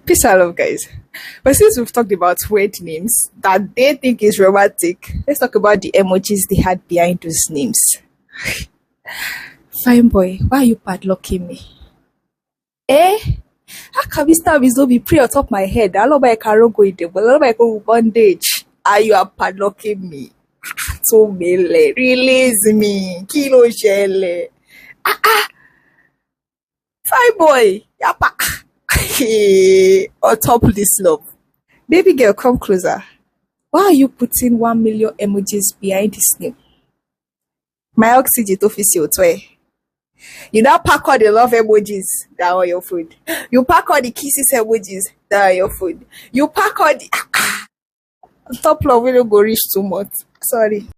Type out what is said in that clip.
Peace and love, guys. But since we've talked about weird names that they think is romantic, let's talk about the emojis they had behind those names. Fine boy, why are you padlocking me? Eh? How can this time is not be pre on top my head? I love my caro go in the but I love my go bondage. Are you are padlocking me? So mele, release me. Kilo shele. Fine boy, yapa. On top of this love. Baby girl, come closer. Why are you putting 1 million emojis behind this name? My oxygen to your toy. You now pack all the love emojis that are on your food. You pack all the kisses emojis that are on your food. You pack all the top love will go reach too much. Sorry.